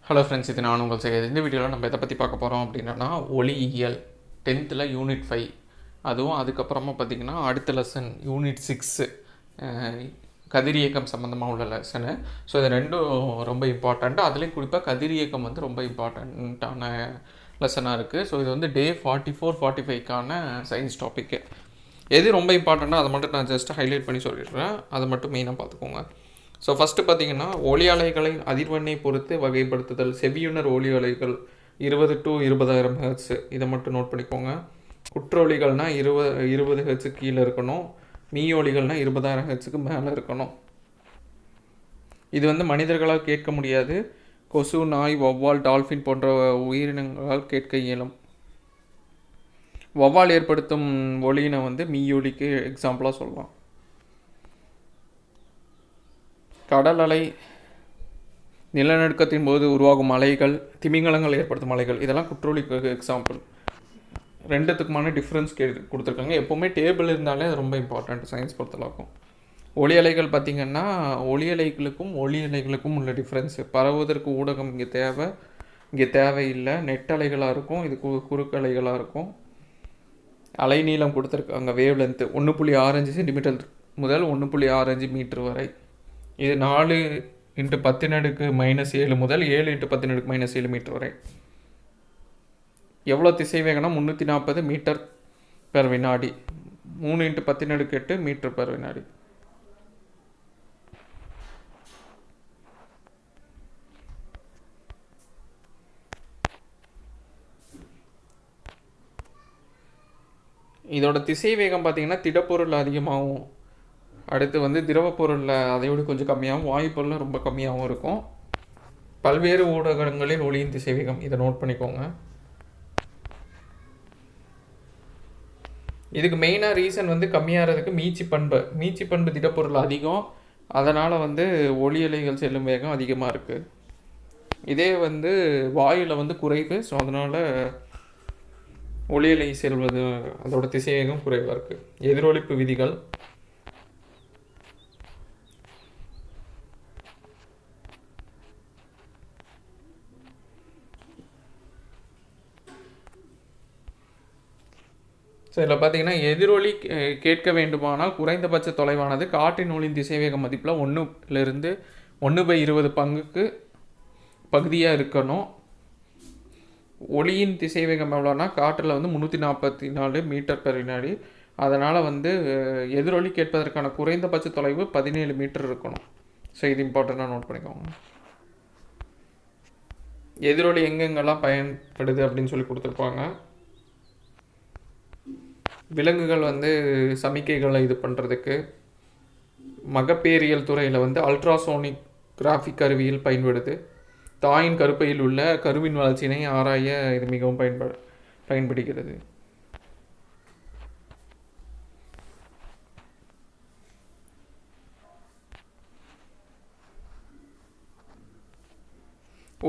Hello friends, இது நான் உங்கள் செய்கிறது. இந்த வீடியோவில் நம்ம எதை பற்றி பார்க்க போகிறோம் அப்படின்னா ஒளியியல் 10th யூனிட் 5. அதுவும் அதுக்கப்புறமா பார்த்திங்கன்னா அடுத்த லெசன் யூனிட் 6 கதிரியக்கம் சம்மந்தமாக உள்ள லெசனு. ஸோ இது ரெண்டும் ரொம்ப இம்பார்ட்டண்ட்டு. அதுலேயும் குறிப்பாக கதிரியக்கம் வந்து ரொம்ப இம்பார்ட்டண்ட்டான லெசனாக இருக்குது. ஸோ இது வந்து டே 44-45க்கான சயின்ஸ் டாப்பிக்கு. எது ரொம்ப இம்பார்ட்டண்ட்டாக அதை மட்டும் நான் ஜஸ்ட் ஹைலைட் பண்ணி சொல்லிடுறேன். அதை மட்டும் மெயினாக பார்த்துக்கோங்க. ஸோ ஃபஸ்ட்டு பார்த்திங்கன்னா ஒளி அலைகளின் அதிர்வெண்ணை பொறுத்து வகைப்படுத்துதல். செவியுணர் ஒளி அலைகள் 20 to 20,000 ஹெர்ட்ஸ், இதை மட்டும் நோட் பண்ணிக்கோங்க. குற்றொலிகள்னால் 20 ஹெர்ட்ஸு கீழே இருக்கணும். மீயொலிகள்னால் 20,000 ஹெர்ட்ஸுக்கு மேலே இருக்கணும். இது வந்து மனிதர்களால் கேட்க முடியாது. கொசு, நாய், வௌவால், டால்ஃபின் போன்ற உயிரினங்களால் கேட்க இயலும். வௌவால் ஏற்படுத்தும் ஒளியினை வந்து மீயொலிக்கு எக்ஸாம்பிளாக சொல்லலாம். கடல் அலை, நிலநடுக்கத்தின் போது உருவாகும் அலைகள், திமிங்கலங்கள் ஏற்படுத்தும் அலைகள், இதெல்லாம் குற்றொலிக்கு எக்ஸாம்பிள். ரெண்டுத்துக்குமான டிஃப்ரென்ஸ் கொடுத்துருக்காங்க. எப்போவுமே டேபிள் இருந்தாலே அது ரொம்ப இம்பார்ட்டண்ட் சயின்ஸ் பொறுத்தளவுக்கும். ஒளி அலைகள் பார்த்திங்கன்னா ஒளி அலைகளுக்கும் உள்ள டிஃப்ரென்ஸு. பரவுவதற்கு ஊடகம் இங்கே தேவையில்லை. நெட் அலைகளாக இருக்கும், இது குறுக்கலைகளாக இருக்கும். அலை நீளம் கொடுத்துருக்காங்க. வேவ் லென்த்து 1.65 சென்டிமீட்டர் முதல் 1.65 மீட்டர் வரை. இது 4 × 10⁻⁻7 முதல் 7 × 10⁻⁻7 மீட்டர் வரை. எவ்வளோ திசைவேகம்னா 340 மீட்டர் பெர் வினாடி. 3 × 10⁸ மீட்டர் பெர் வினாடி. இதோட திசைவேகம் பார்த்திங்கன்னா திடப்பொருள் அதிகமாகும், அடுத்து வந்து திரவ பொருளில் அதையோடு கொஞ்சம் கம்மியாகவும், வாயுப்பொருளில் ரொம்ப கம்மியாகவும் இருக்கும். பல்வேறு ஊடகங்களில் ஒளியின் திசைவேகம், இதை நோட் பண்ணிக்கோங்க. இதுக்கு மெயினாக ரீசன் வந்து கம்மியாகிறதுக்கு மீட்சி பண்பு திடப்பொருள் அதிகம், அதனால் வந்து ஒளி அலைகள் செல்லும் வேகம் அதிகமாக இருக்குது. இதே வந்து வாயுவில் வந்து குறைவு. ஸோ அதனால் ஒளி அலை செல்வது அதோட திசைவேகம் குறைவாக இருக்குது. எதிரொலிப்பு விதிகள். ஸோ இதில் பார்த்திங்கன்னா எதிரொலி கேட்க வேண்டுமானால் குறைந்தபட்ச தொலைவானது காற்றின் ஒளியின் திசைவேக மதிப்பில் 1 to 1/20 பங்குக்கு பகுதியாக இருக்கணும். ஒளியின் திசைவேகம் எவ்வளோனா காற்றில் வந்து 344 மீட்டர் பெர் வினாடி. அதனால் வந்து எதிரொலி கேட்பதற்கான குறைந்தபட்ச தொலைவு 17 மீட்டர் இருக்கணும். ஸோ இது இம்பார்ட்டண்ட்டாக நோட் பண்ணிக்கோங்க. எதிரொலி எங்கெங்கெல்லாம் பயன்படுது அப்படின்னு சொல்லி கொடுத்துருப்பாங்க. விலங்குகள் வந்து சமிக்கைகளை இது பண்ணுறதுக்கு, மகப்பேறியல் துறையில் வந்து அல்ட்ராசோனிக் கிராஃபிக் கருவியில் பயன்படுது. தாயின் கருப்பையில் உள்ள கருவின் வளர்ச்சியினை ஆராய இது மிகவும் பயன்படுகிறது.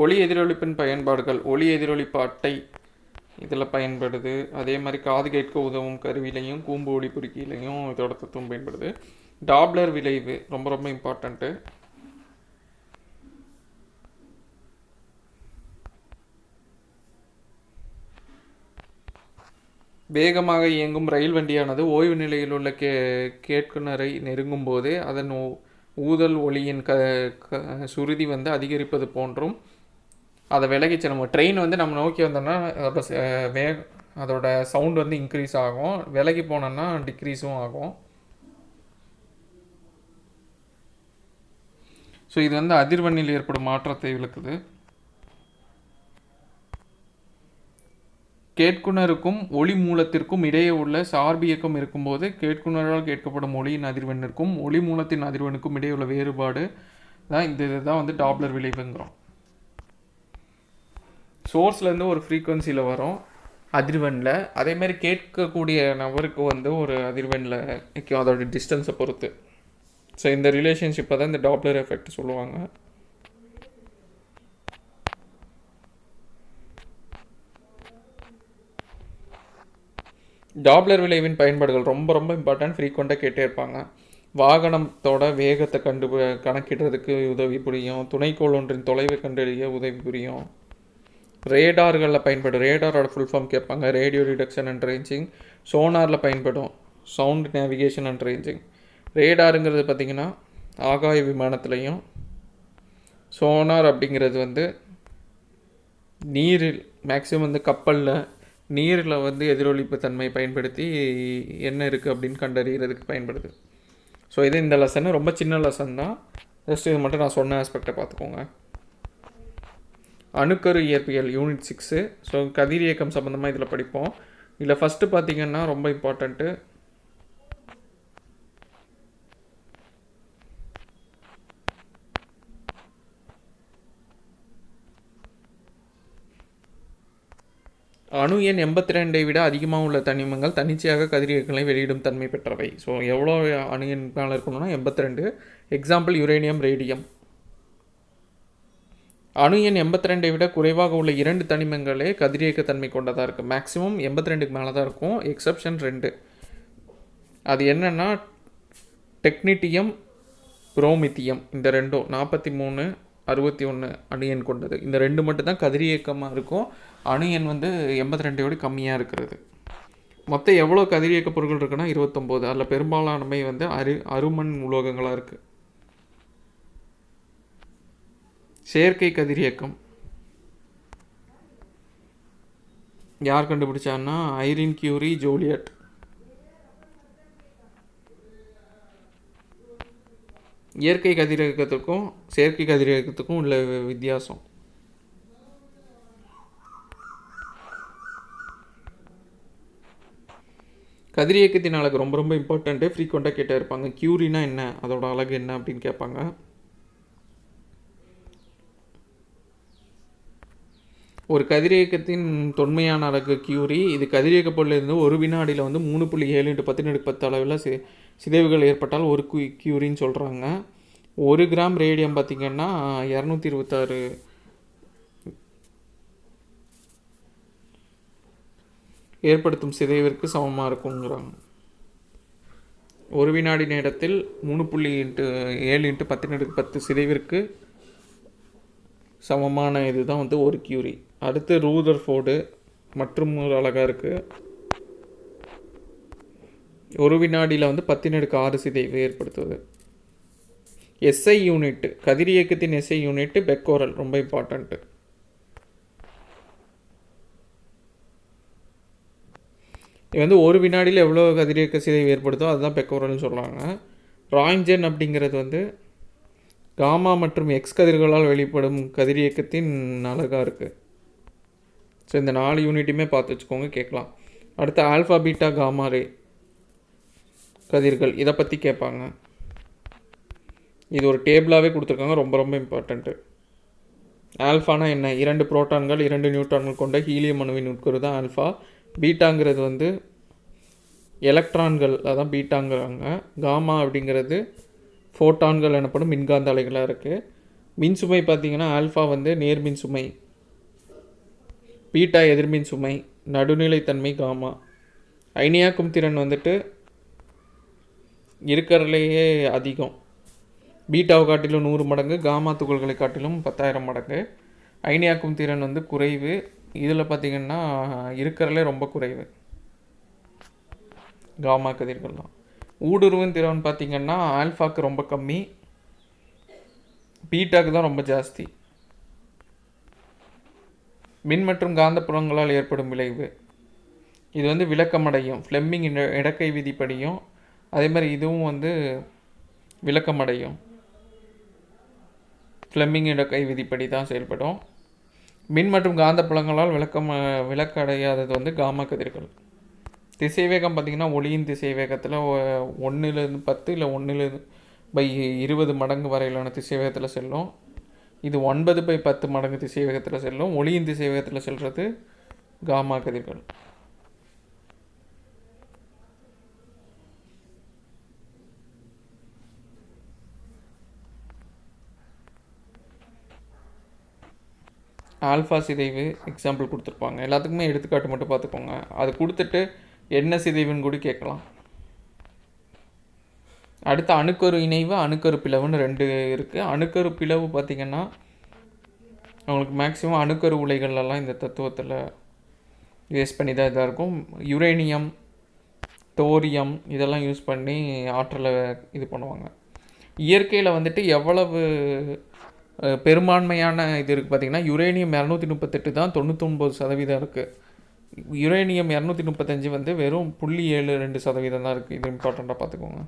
ஒளி எதிரொலிப்பின் பயன்பாடுகள். ஒளி எதிரொலிப்பு அட்டை இதில் பயன்படுது. அதே மாதிரி காது கேட்க உதவும் கருவிலையும் கூம்பு ஒளி பொறுக்கிலையும் இதோட தத்துவம் பயன்படுது. டாப்ளர் விளைவு ரொம்ப ரொம்ப இம்பார்ட்டண்ட்டு. வேகமாக இயங்கும் ரயில் வண்டியானது ஓய்வு நிலையில் உள்ள கேட்குனரை நெருங்கும் போது அதன் ஊதல் ஒளியின் சுருதி வந்து அதிகரிப்பது போன்றும் அதை விலகிச்சு. நம்ம ட்ரெயின் வந்து நம்ம நோக்கி வந்தோம்னா அதோட சவுண்ட் வந்து இன்க்ரீஸ் ஆகும், விலகி போனோம்னா டிக்ரீஸும் ஆகும். ஸோ இது வந்து அதிர்வெண்ணில் ஏற்படும் மாற்றத்தை விளக்குது. கேட்குனருக்கும் ஒளி மூலத்திற்கும் இடையே உள்ள சார்பியக்கம் இருக்கும்போது கேட்குனரால் கேட்கப்படும் ஒளியின் அதிர்வெண்ணிற்கும் ஒளி மூலத்தின் அதிர்வெண்ணுக்கும் இடையே உள்ள வேறுபாடு தான் இதுதான் வந்து டாப்ளர் விளைவுங்கிறோம். சோர்ஸ்லேருந்து ஒரு ஃப்ரீக்குவன்சியில் வரும் அதிர்வெண்ணில், அதேமாதிரி கேட்கக்கூடிய நபருக்கு வந்து ஒரு அதிர்வெண்ணில் நிற்கும், அதோட டிஸ்டன்ஸை பொறுத்து. ஸோ இந்த ரிலேஷன்ஷிப்பை தான் இந்த டாப்ளர் எஃபெக்ட் சொல்லுவாங்க. டாப்ளர் விளைவின் பயன்பாடுகள் ரொம்ப ரொம்ப இம்பார்ட்டன்ட், ஃப்ரீக்வெண்ட்டாக கேட்டே இருப்பாங்க. வாகனத்தோட வேகத்தை கணக்கிடுறதுக்கு உதவி புரியும். துணைக்கோள் ஒன்றின் தொலைவை கண்டறிய உதவி புரியும். ரேடார்களில் பயன்படும். ரேடாரோட ஃபுல் ஃபார்ம் கேட்பாங்க. Radio detection and ranging. சோனாரில் பயன்படும். Sound navigation and ranging. ரேடாருங்கிறது பார்த்திங்கன்னா ஆகாய விமானத்துலேயும், சோனார் அப்படிங்கிறது வந்து நீரில் மேக்ஸிமம் வந்து கப்பலில் நீரில் வந்து எதிரொலிப்பு தன்மை பயன்படுத்தி என்ன இருக்குது அப்படின்னு கண்டறிகிறதுக்கு பயன்படுது. ஸோ இது இந்த லெசன் ரொம்ப சின்ன லெசன் தான். ஜஸ்ட் இது மட்டும் நான் சொன்ன ஆஸ்பெக்டை பார்த்துக்கோங்க. அணுக்கரு இயற்பியல் யூனிட் 6. ஸோ கதிரியக்கம் சம்மந்தமாக இதில் படிப்போம். இதில் ஃபஸ்ட்டு பார்த்திங்கன்னா ரொம்ப இம்பார்ட்டண்ட்டு அணு எண் 82 விட அதிகமாக உள்ள தனிமங்கள் தன்னிச்சையாக கதிரியக்கங்களை வெளியிடும் தன்மை பெற்றவை. ஸோ எவ்வளோ அணு எண் மேலே இருக்கணும்னா 82. Example uranium, radium. அணு எண் 82 விட குறைவாக உள்ள 2 தனிமங்களே கதிரியக்கத்தன்மை கொண்டதாக இருக்குது. மேக்ஸிமம் 82க்கு மேலே தான் இருக்கும். எக்ஸப்ஷன் 2. அது என்னென்னா டெக்னிட்டியம், புரோமித்தியம். இந்த ரெண்டும் 43, 61 அணு எண் கொண்டது. இந்த 2 மட்டும் தான் கதிரியக்கமாக இருக்கும். அணு எண் வந்து 82 விட கம்மியாக இருக்கிறது. மொத்தம் எவ்வளோ கதிரியக்க பொருட்கள் இருக்குன்னா 29. அதில் பெரும்பாலானவை வந்து அருமண் உலோகங்களாக இருக்குது. செயற்கை கதிரியக்கம் யார் கண்டுபிடிச்சான்னா ஐரின் கியூரி, ஜோலியட். இயற்கை கதிரியக்கத்துக்கும் செயற்கை கதிரியக்கத்துக்கும் உள்ள வித்தியாசம். கதிரியக்கத்தின் அழகு ரொம்ப ரொம்ப இம்பார்ட்டண்ட்டு. ஃப்ரீக்வெண்ட்டாக கேட்டே இருப்பாங்க. கியூரினா என்ன, அதோட அழகு என்ன அப்படின்னு கேட்பாங்க. ஒரு கதிரியக்கத்தின் தொன்மையான அழகு கியூரி. இது கதிரியக்க பொருளிலிருந்து ஒரு வினாடியில் வந்து 3.7 × 1010 அளவில் சிதைவுகள் ஏற்பட்டால் ஒரு கியூரின்னு சொல்கிறாங்க. 1 கிராம் ரேடியம் பார்த்திங்கன்னா 226 ஏற்படுத்தும் சிதைவிற்கு சமமாக இருக்குங்கிறாங்க. ஒரு வினாடி நேரத்தில் 3.7 × 1010 சிதைவிற்கு சமமான இதுதான் வந்து ஒரு கியூரி. அடுத்து ரூதர்ஃபோர்டு மற்றும் ஒரு அழகாக இருக்குது. ஒரு வினாடியில் வந்து 10⁶ சிதைவு ஏற்படுத்துவது. எஸ்ஐ யூனிட், கதிரியக்கத்தின் எஸ்ஐ யூனிட் பெக்கோரல், ரொம்ப இம்பார்ட்டண்ட்டு. இது வந்து ஒரு வினாடியில் எவ்வளோ கதிரியக்க சிதைவு ஏற்படுத்தோ அதுதான் பெக்கோரல்னு சொல்கிறாங்க. ராய்ஞ்சன் அப்படிங்கிறது வந்து காமா மற்றும் எக்ஸ் கதிர்களால் வெளிப்படும் கதிரியக்கத்தின் அழகாக இருக்குது. ஸோ இந்த 4 யூனிட்டுமே பார்த்து வச்சுக்கோங்க, கேட்கலாம். அடுத்து ஆல்ஃபா, பீட்டா, காமா ரே கதிர்கள், இதை பற்றி கேட்பாங்க. இது ஒரு டேபிளாகவே கொடுத்துருக்காங்க, ரொம்ப ரொம்ப இம்பார்ட்டண்ட்டு. ஆல்ஃபானா என்ன? 2 புரோட்டான்கள் 2 நியூட்ரான்கள் கொண்ட ஹீலியம் அணுவின் உட்கரு தான் ஆல்ஃபா. பீட்டாங்கிறது வந்து எலக்ட்ரான்கள், அதான் பீட்டாங்கிறாங்க. காமா அப்படிங்கிறது ஃபோட்டான்கள் எனப்படும் மின்காந்த அலைகளாக இருக்குது. மின்சுமை பார்த்திங்கன்னா ஆல்ஃபா வந்து நேர்மின் சுமை, பீட்டா எதிர்மின் சுமை, நடுநிலைத்தன்மை காமா. அயனியாக்கும் திறன் வந்துட்டு இருக்கிறதுலையே அதிகம். பீட்டாவை காட்டிலும் 100 மடங்கு, காமா துகள்களை காட்டிலும் 10,000 மடங்கு. அயனியாக்கும் திறன் வந்து குறைவு. இதில் பார்த்திங்கன்னா இருக்கிறதுலே ரொம்ப குறைவு காமா கதிர்கள்லாம். ஊடுருவின் திறன் பார்த்திங்கன்னா ஆல்ஃபாவுக்கு ரொம்ப கம்மி, பீட்டாவுக்கு தான் ரொம்ப ஜாஸ்தி. மின் மற்றும் காந்தப்புலங்களால் ஏற்படும் விளைவு, இது வந்து விளக்கமடையும். ஃப்ளெமிங் இடக்கை விதிப்படியும் அதே மாதிரி இதுவும் வந்து விளக்கமடையும். ஃப்ளெமிங் இடக்கை விதிப்படி தான் செயல்படும். மின் மற்றும் காந்தப்புலங்களால் விளக்கடையாதது வந்து காமா கதிர்கள். திசைவேகம் பார்த்திங்கன்னா ஒளியின் திசைவேகத்தில் 1/10 இல்லை 1/20 மடங்கு வரையிலான திசைவேகத்தில் செல்லும். இது 9/10 மடங்கு திசைவேகத்தில் செல்லும். ஒளியின் திசைவேகத்தில் செல்வது காமா கதிர்கள். ஆல்ஃபா சிதைவு எக்ஸாம்பிள் கொடுத்துருப்பாங்க. எல்லாத்துக்குமே எடுத்துக்காட்டு மட்டும் பார்த்துக்கோங்க. அது கொடுத்துட்டு என்ன சிதைவுன்னு கூட கேட்கலாம். அடுத்து அணுக்கரு இணைவு, அணுக்கரு பிளவுன்னு 2 இருக்குது. அணுக்கரு பிளவு பார்த்திங்கன்னா அவங்களுக்கு மேக்ஸிமம் அணுக்கரு உலைகள்லாம் இந்த தத்துவத்தில் யூஸ் பண்ணி தான் இதாக இருக்கும். யுரேனியம், தோரியம் இதெல்லாம் யூஸ் பண்ணி ஆற்றலை இது பண்ணுவாங்க. இயற்கையில் வந்துட்டு எவ்வளவு பெரும்பான்மையான இது இருக்குது பார்த்திங்கன்னா, யுரேனியம் 238 தான் 99% இருக்குது. யுரேனியம் 235 வந்து வெறும் 0.72% தான் இருக்குது. இது இம்பார்ட்டண்ட்டாக பார்த்துக்கோங்க.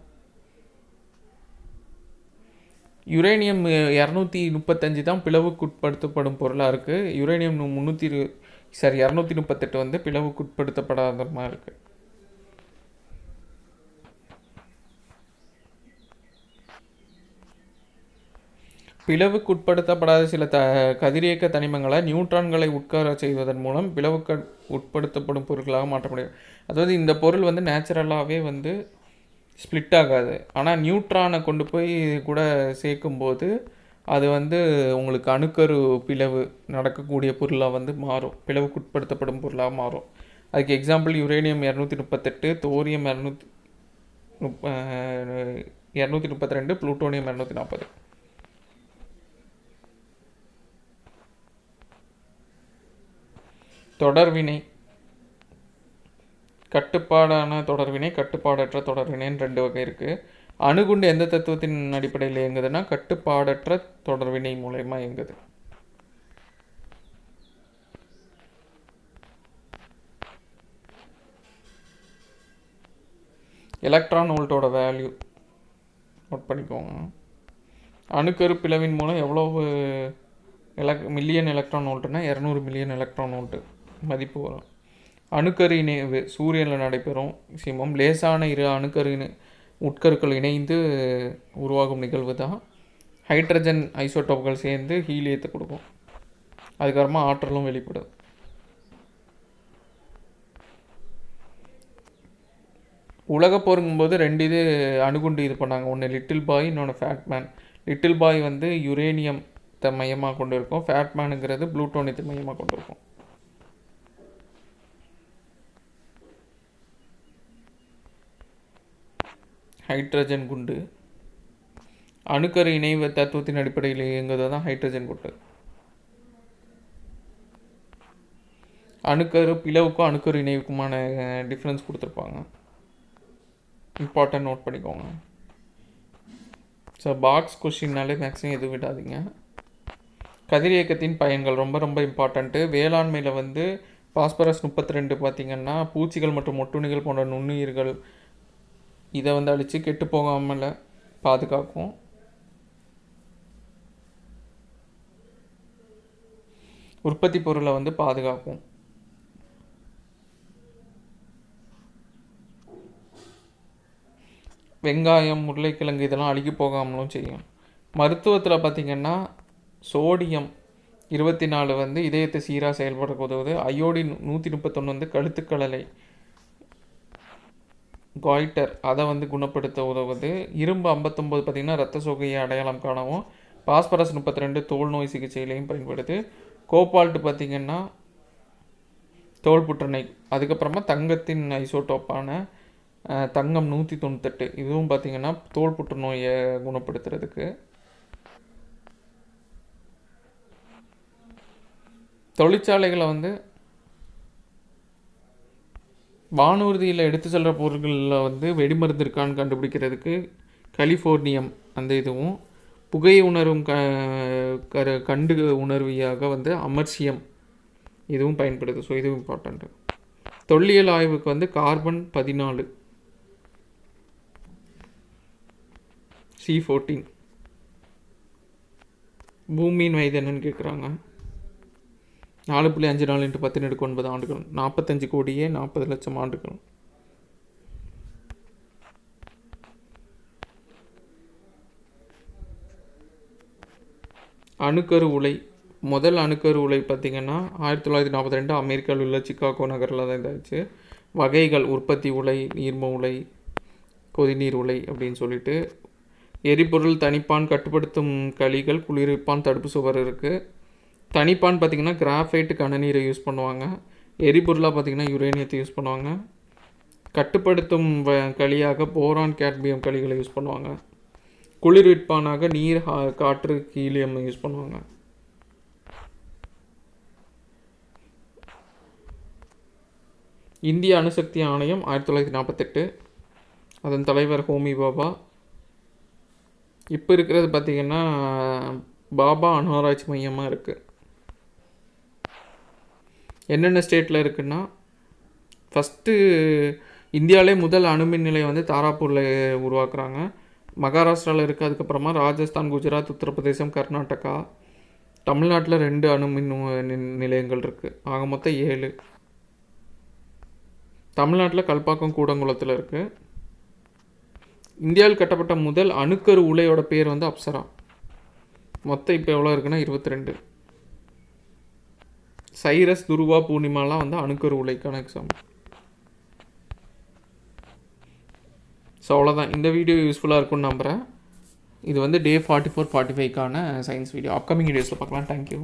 யுரேனியம் 235 தான் பிளவுக்குட்படுத்தப்படும் பொருளாக இருக்குது. யுரேனியம் 238 வந்து பிளவுக்குட்படுத்தப்படாத மாதிரி இருக்குது. பிளவுக்குட்படுத்தப்படாத சில கதிரியக்க தனிமங்களை நியூட்ரான்களை உட்கார செய்வதன் மூலம் பிளவுக்கு உட்படுத்தப்படும் பொருட்களாக மாற்ற முடியும். அதாவது இந்த பொருள் வந்து நேச்சுரலாகவே வந்து ஸ்ப்ளிட் ஆகாது. ஆனால் நியூட்ரானை கொண்டு போய் கூட சேர்க்கும்போது அது வந்து உங்களுக்கு அணுக்கரு பிளவு நடக்கக்கூடிய பொருளாக வந்து மாறும், பிளவுக்குட்படுத்தப்படும் பொருளாக மாறும். அதுக்கு எக்ஸாம்பிள் யுரேனியம் 238, தோரியம் 232, புளூட்டோனியம் 240. தொடர்வினை, கட்டுப்பாடான தொடர்வினை, கட்டுப்பாடற்ற தொடர்வினைன்னு 2 வகை இருக்குது. அணுகுண்டு எந்த தத்துவத்தின் அடிப்படையில் இயங்குதுன்னா கட்டுப்பாடற்ற தொடர்வினை மூலயமா இயங்குது. எலக்ட்ரான் வோல்ட்டோட வேல்யூ நோட் பண்ணிக்கோங்க. அணுக்கரு பிளவின் மூலம் எவ்வளவு மில்லியன் எலக்ட்ரான் வோல்ட்டுனா 200 மில்லியன் எலக்ட்ரான் வோல்ட்டு மதிப்பு வரும். அணுக்கரு இணைவு சூரியனில் நடைபெறும் சிமம். லேசான இரு அணுக்கரு உட்கருக்கள் இணைந்து உருவாகும் நிகழ்வு தான். ஹைட்ரஜன் ஐசோடோப்கள் சேர்ந்து ஹீலியத்தை கொடுக்கும். அதுக்கப்புறமா ஆற்றலும் வெளிப்படும். உலகப்போருங்கும்போது 2 இது அணுகுண்டு இது பண்ணாங்க. ஒன்று லிட்டில் பாய், இன்னொன்று ஃபேட்மேன். லிட்டில் பாய் வந்து யுரேனியத்தை மையமாக கொண்டு இருக்கும். ஃபேட்மேனுங்கிறது புளூட்டோனியத்தை மையமாக கொண்டு இருக்கும். ஹைட்ரஜன் குண்டு அணுக்கரு இணைவு தத்துவத்தின் அடிப்படையில் இயங்குவது தான் ஹைட்ரஜன் குண்டு. அணுக்கரு பிளவுக்கும் அணுக்கரு இணைவுக்குமான டிஃப்ரென்ஸ் கொடுத்துருப்பாங்க. இம்பார்ட்டன்ட் நோட் பண்ணிக்கோங்க. ஸோ பாக்ஸ் கொஷின்னாலே மேக்ஸிமம் எதுவும் விடாதீங்க. கதிரியக்கத்தின் பயன்கள் ரொம்ப ரொம்ப இம்பார்ட்டண்ட்டு. வேளாண்மையில் வந்து பாஸ்பரஸ் 32 பார்த்திங்கன்னா பூச்சிகள் மற்றும் ஒட்டுண்ணிகள் போன்ற நுண்ணுயிர்கள் இதை வந்து அழித்து கெட்டு போகாமல் பாதுகாக்கும். உற்பத்தி பொருளை வந்து பாதுகாக்கும். வெங்காயம், உருளைக்கிழங்கு இதெல்லாம் அழுகி போகாமலும் செய்யும். மருத்துவத்தில் பார்த்திங்கன்னா சோடியம் 24 வந்து இதயத்தை சீராக செயல்பட உதவுது. அயோடின் 131 வந்து கழுத்துக்கடலை காய்டர் அதை வந்து குணப்படுத்த உதவுது. இரும்பு 59 பார்த்திங்கன்னா இரத்த சோகையை அடையாளம் காணவும். பாஸ்பரஸ் 32 தோல் நோய் சிகிச்சையிலையும் பயன்படுது. கோபால்ட்டு பார்த்திங்கன்னா தோல் புற்றுநோய். அதுக்கப்புறமா தங்கத்தின் ஐசோட்டோப்பான தங்கம் 198 இதுவும் பார்த்திங்கன்னா தோல் புற்றுநோயை குணப்படுத்துறதுக்கு. தொழிற்சாலைகளை வந்து வானூர்தியில் எடுத்து செல்கிற பொருட்களில் வந்து வெடிமருந்து இருக்கான்னு கண்டுபிடிக்கிறதுக்கு கலிஃபோர்னியம் அந்த இதுவும், புகை உணரும் கண்டு உணர்வியாக வந்து அமர்சியம் இதுவும் பயன்படுது. ஸோ இதுவும் இம்பார்ட்டண்ட்டு. தொல்லியல் ஆய்வுக்கு வந்து கார்பன் 14 C14. பூமியின் வயது என்னன்னு கேட்குறாங்க. 4.54 × 10⁹ ஆண்டுகள், 45 கோடியே 40 லட்சம் ஆண்டுகள். அணுக்கரு உலை, முதல் அணுக்கரு உலை பார்த்திங்கன்னா 1942 அமெரிக்காவில் உள்ள சிக்காகோ நகரில் தான் இதாச்சு. வகைகள் உற்பத்தி உலை, நீர்ம உலை, கொதிநீர் உலை அப்படின்னு சொல்லிட்டு. எரிபொருள் தனிப்பான், கட்டுப்படுத்தும் களிகள், குளிர்விப்பான், தடுப்பு சுவர் இருக்குது. தனிப்பான் பார்த்திங்கன்னா கிராஃபைட்டு கனநீரை யூஸ் பண்ணுவாங்க. எரிபொருளாக பார்த்திங்கன்னா யுரேனியத்தை யூஸ் பண்ணுவாங்க. கட்டுப்படுத்தும் களியாக போரான் கேட்மியம் களிகளை யூஸ் பண்ணுவாங்க. குளிர்விப்பானாக நீர் காற்று ஹீலியம் யூஸ் பண்ணுவாங்க. இந்திய அணுசக்தி ஆணையம் 1948, அதன் தலைவர் ஹோமி பாபா. இப்போ இருக்கிறது பார்த்திங்கன்னா பாபா அணு ஆராய்ச்சி மையமாக இருக்குது. என்னென்ன ஸ்டேட்டில் இருக்குன்னா, ஃபஸ்ட்டு இந்தியாவிலே முதல் அணுமின் நிலையம் வந்து தாராப்பூரில் உருவாக்குறாங்க. மகாராஷ்டிராவில் இருக்குது. அதுக்கப்புறமா ராஜஸ்தான், குஜராத், உத்தரப்பிரதேசம், கர்நாடகா, தமிழ்நாட்டில் 2 அணுமின் நிலையங்கள் இருக்குது. ஆக மொத்தம் 7. தமிழ்நாட்டில் கல்பாக்கம், கூடங்குளத்தில் இருக்குது. இந்தியாவில் கட்டப்பட்ட முதல் அணுக்கரு உலையோட பேர் வந்து அப்சரா. மொத்தம் இப்போ எவ்வளோ இருக்குன்னா 22. சைரஸ், துருவா, பூர்ணிமாலாம் வந்து அணுக்கரு உலைக்கான எக்ஸாம்பிள். ஸோ அவ்வளோதான். இந்த வீடியோ யூஸ்ஃபுல்லாக இருக்கும்னு நம்புகிறேன். இது வந்து டே 44, 45க்கான சயின்ஸ் வீடியோ. அப்கமிங் வீடியோஸில் பார்க்கலாம். தேங்க்யூ.